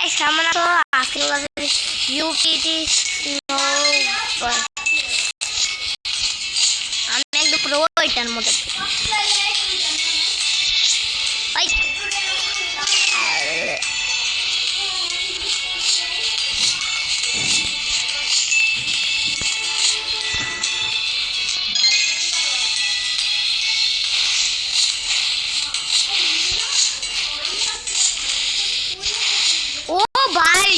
Guys কেমন আছো? আজকে ইউপিটি আমি একদম প্রো এটার মধ্যে ও ভাই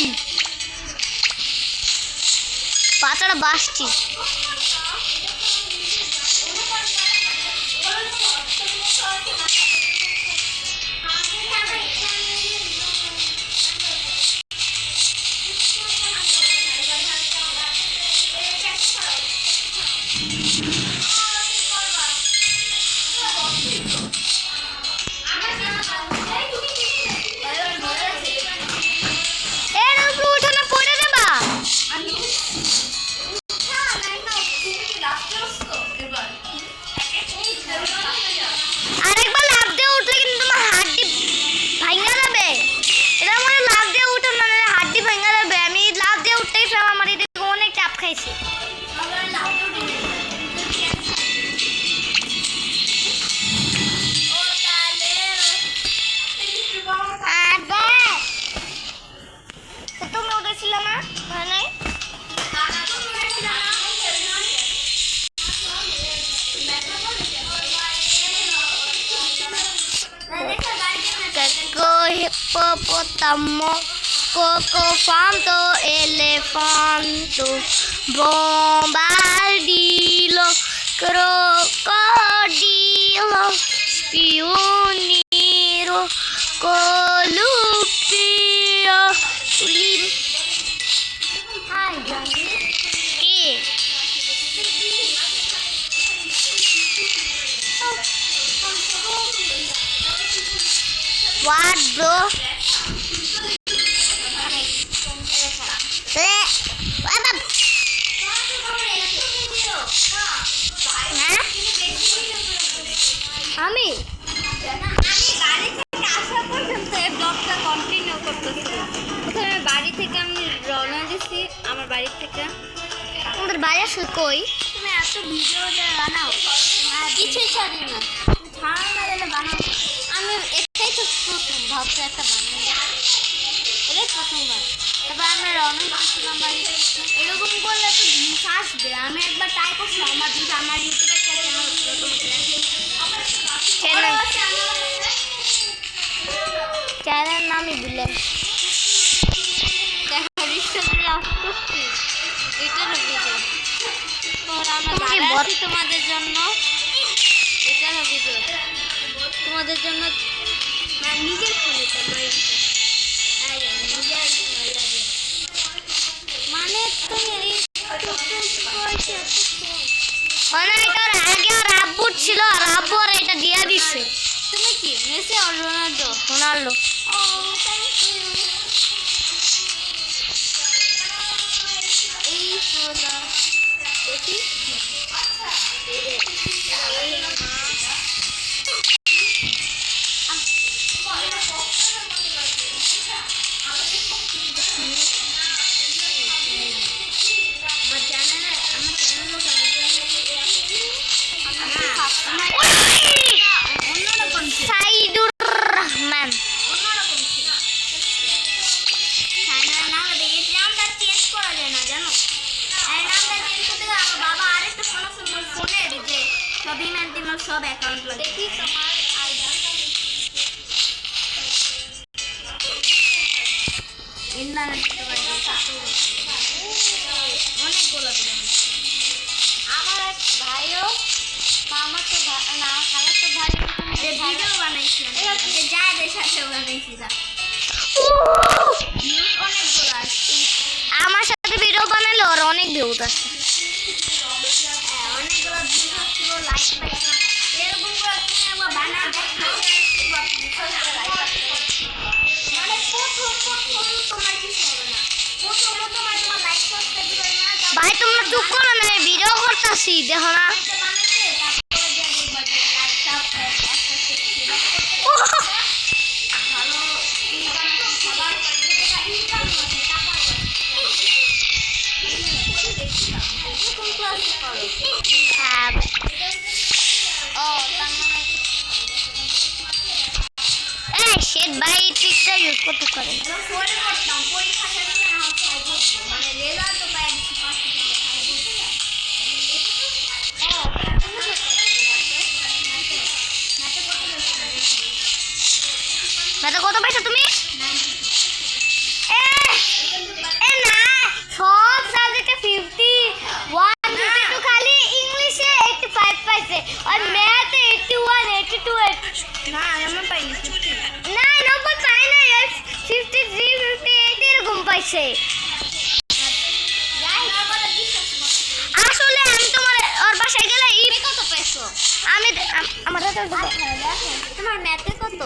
পাতাটা বাসছি Hippopotamus, cocofanto, elefanto, bombardilo, crocodilo, pionero, colupio, tulip. Hi, Johnny. Hey. What, bro? আমি বাড়ি থেকে আসা পর্যন্ত এই ব্লগটা কন্টিনিউ করতেছিলাম। প্রথমে বাড়ি থেকে আমি রওনা দিছি, আমার বাড়ি থেকে। আমাদের বাড়ি আসলে কই? তুমি এত ভিডিও বানাও, কিছুই ছাড়ি না, ঠান্ডা দিলে বানাও। আমি এটাই তো প্রথম ভাবছি একটা বানাই, এটাই প্রথমবার। তারপর আমরা রওনা দিচ্ছিলাম বাড়ি থেকে। এরকম করলে তো ভিউজ আসবে। আমি একবার ট্রাই করছিলাম, আমার ভিউজ আমার ইউটিউবে একটা চ্যানেল চ্যানেল নামই দিলেন। দেখো রিস্টার্টে আসতেছি, এটার ভিডিও আমরা তোমাদের জন্য, এটার ভিডিও তোমাদের জন্য নিজের ফোনে মানে তুমি আগে আর আব্বু ছিল, আর আব্বু আর এটা দিয়ে দিচ্ছে। তুমি কি মেসি আর রোনাল্ডো? রোনাল্ডো। এই সোনা দেখি সব অ্যাকাউন্ট লাগে। দেখি তোমার ইন্টারনেট অনেকগুলো। আমার এক ভাইও মামা তো না খালা তো ভাই ভিডিও বানাইছিলাম, যে যায় দেশে বানাইছিলাম। অনেকগুলো আসছে, আমার সাথে ভিডিও বানালে ওর অনেক ভিউজ আসছে। অনেকগুলো ভিউজ আসছিল, লাইক পাইছিলাম। এরকম করে তুমি একবার বানায় দেখো, মানে প্রথম তোমার কিছু হবে না। প্রথমত তোমার লাইক করতে দিবে না। ভাই তোমরা চুপ করো না, ভিডিও করতেছি, দেখো না। ভালো ক্লাসে করো? ও তার মানে শেড ভাই ট্রিকটা ইউজ করতে পারেন। আমরা ফোরে করতাম পরীক্ষা শেষে না মানে রেজাল্ট তো পাই দিছি ফার্স্ট ম্যাথে কত পাইছো তুমি? এ এ না, সব সাবজেক্টে 51 52 খালি ইংলিশে 85 পাইছে আর ম্যাথে 81 82 না এমন পাইনি 50 না 90 পাই না 53 58 এরকম পাইছে। আসলে আমি তোমার ওর বাসায় গেলে কত পাইছো? আমি আমার তো তোমার ম্যাথে কত?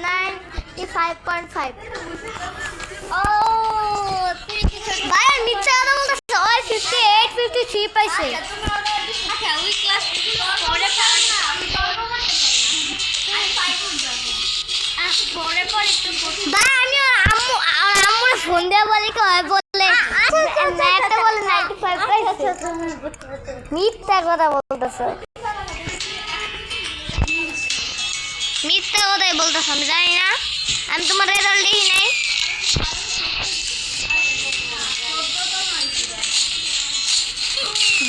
95.5। ও তুই কিছু ভাই মিথ্যা কথা বলতেছে, ওই 58 53 পাইছে। আচ্ছা ওই ক্লাস পরে পড়ে না পরে পরে একটু ভাই আমি ওর আম্মুর ফোন দিয়ে বলি কি হয় বলে ম্যাথে বলে 95 পাইছে। মিথ্যা কথা বলতেছে, মিথ্যা কথাই বলতেছে, আমি জানি না, আমি তোমার রেজাল্ট দেখি নাই।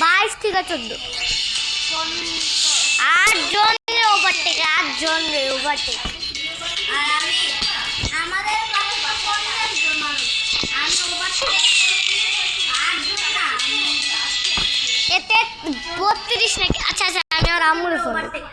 22 থেকে 14 8 জন ওভারটেক, 8 জন ওভারটেক। আর আমি আমাদের ক্লাসে 50 জন মানুষ আমি ওভারটেক 8 জন না এতে 32 নাকি? আচ্ছা আচ্ছা আমি ওর আম্মুর ফোন। ওভারটেক